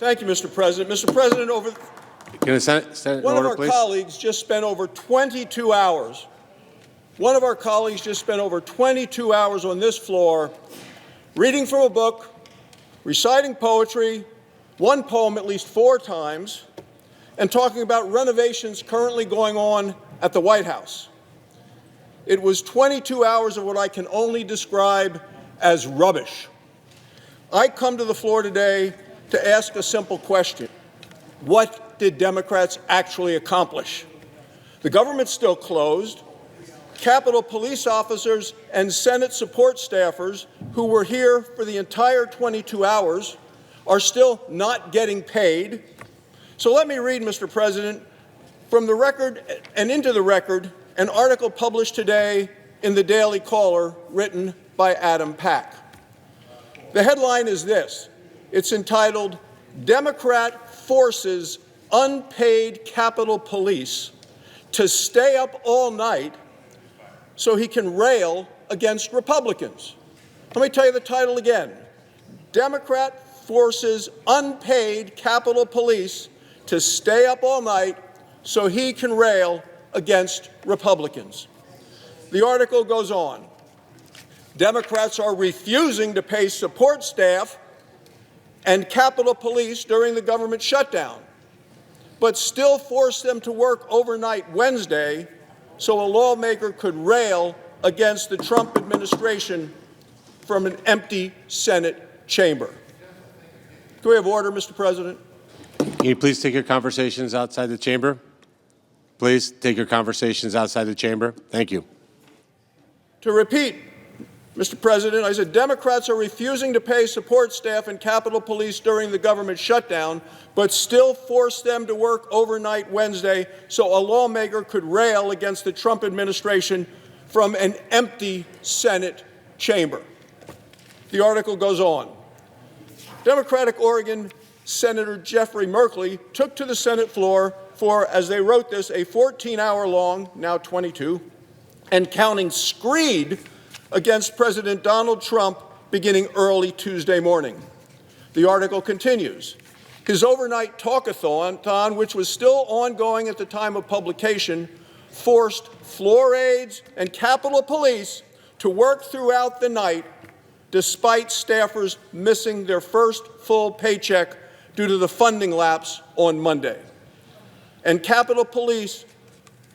Thank you, Mr. President. Mr. President, Can the Senate in one of order, our please? colleagues just spent over 22 hours. One of our colleagues just spent over 22 hours on this floor reading from a book, reciting poetry, one poem at least 4 times, and talking about renovations currently going on at the White House. It was 22 hours of what I can only describe as rubbish. I come to the floor today to ask a simple question. What did Democrats actually accomplish? The government's still closed. Capitol Police officers and Senate support staffers who were here for the entire 22 hours are still not getting paid. So let me read, Mr. President, from the record and into the record, an article published today in the Daily Caller written by Adam Pack. The headline is this. It's entitled, "Democrat Forces Unpaid Capitol Police to Stay Up All Night so he can rail against Republicans." Let me tell you the title again. Democrat forces unpaid Capitol Police to stay up all night so he can rail against Republicans. The article goes on. Democrats are refusing to pay support staff and Capitol Police during the government shutdown, but still force them to work overnight Wednesday so a lawmaker could rail against the Trump administration from an empty Senate chamber. Can we have order, Mr. President? Can you please take your conversations outside the chamber? Please take your conversations outside the chamber. Thank you. To repeat, Mr. President, I said Democrats are refusing to pay support staff and Capitol Police during the government shutdown, but still force them to work overnight Wednesday so a lawmaker could rail against the Trump administration from an empty Senate chamber. The article goes on. Democratic Oregon Senator Jeffrey Merkley took to the Senate floor for, as they wrote this, a 14-hour-long, now 22, and counting screed against President Donald Trump beginning early Tuesday morning. The article continues. His overnight talkathon, which was still ongoing at the time of publication, forced floor aides and Capitol Police to work throughout the night despite staffers missing their first full paycheck due to the funding lapse on Monday. And Capitol Police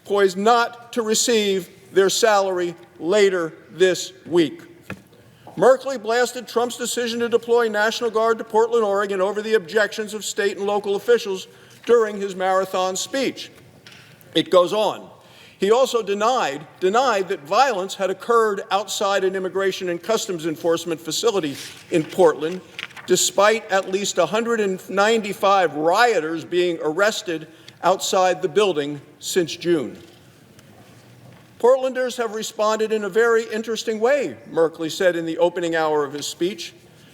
poised not to receive their salary later this week. Merkley blasted Trump's decision to deploy National Guard to Portland, Oregon over the objections of state and local officials during his marathon speech. It goes on. He also denied that violence had occurred outside an Immigration and Customs Enforcement facility in Portland, despite at least 195 rioters being arrested outside the building since June. Portlanders have responded in a very interesting way, Merkley said in the opening hour of his speech.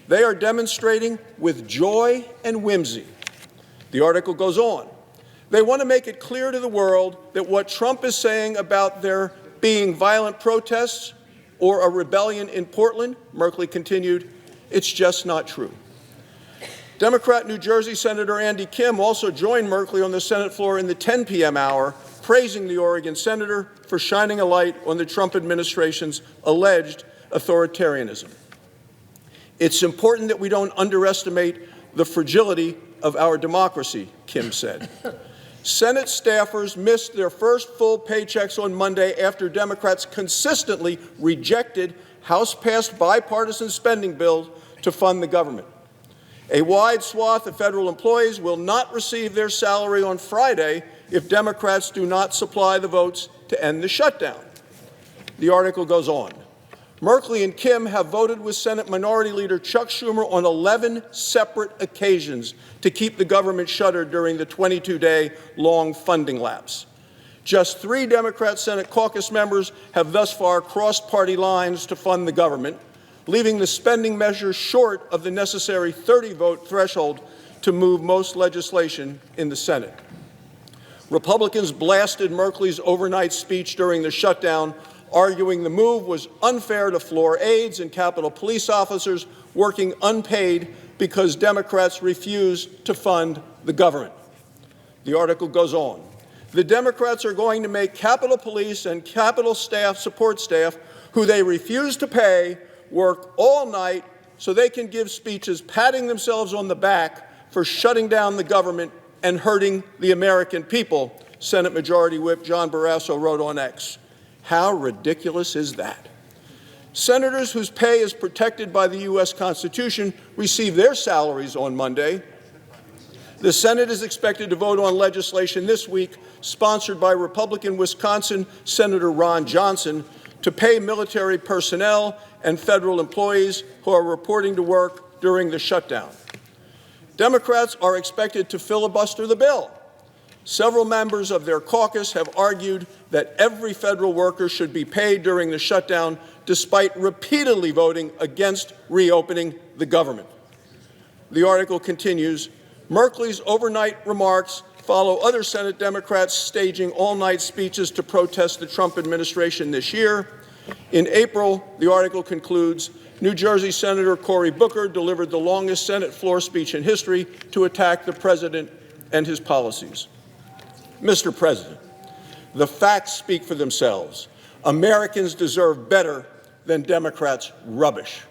They are demonstrating with joy and whimsy. The article goes on. They want to make it clear to the world that what Trump is saying about there being violent protests or a rebellion in Portland, Merkley continued, it's just not true. Democrat New Jersey Senator Andy Kim also joined Merkley on the Senate floor in the 10 p.m. hour, praising the Oregon senator for shining a light on the Trump administration's alleged authoritarianism. It's important that we don't underestimate the fragility of our democracy, Kim said. Senate staffers missed their first full paychecks on Monday after Democrats consistently rejected House-passed bipartisan spending bills to fund the government. A wide swath of federal employees will not receive their salary on Friday if Democrats do not supply the votes to end the shutdown. The article goes on. Merkley and Kim have voted with Senate Minority Leader Chuck Schumer on 11 separate occasions to keep the government shuttered during the 22-day-long funding lapse. Just 3 Democrat Senate caucus members have thus far crossed party lines to fund the government, leaving the spending measure short of the necessary 30-vote threshold to move most legislation in the Senate. Republicans blasted Merkley's overnight speech during the shutdown, arguing the move was unfair to floor aides and Capitol Police officers working unpaid because Democrats refuse to fund the government. The article goes on. The Democrats are going to make Capitol Police and Capitol staff, support staff, who they refuse to pay, work all night so they can give speeches patting themselves on the back for shutting down the government and hurting the American people, Senate Majority Whip John Barrasso wrote on X. How ridiculous is that? Senators whose pay is protected by the U.S. Constitution receive their salaries on Monday. The Senate is expected to vote on legislation this week sponsored by Republican Wisconsin Senator Ron Johnson to pay military personnel and federal employees who are reporting to work during the shutdown. Democrats are expected to filibuster the bill. Several members of their caucus have argued that every federal worker should be paid during the shutdown, despite repeatedly voting against reopening the government. The article continues, Merkley's overnight remarks follow other Senate Democrats staging all-night speeches to protest the Trump administration this year. In April, the article concludes, New Jersey Senator Cory Booker delivered the longest Senate floor speech in history to attack the president and his policies. Mr. President, the facts speak for themselves. Americans deserve better than Democrats' rubbish.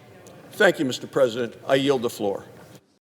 Thank you, Mr. President. I yield the floor.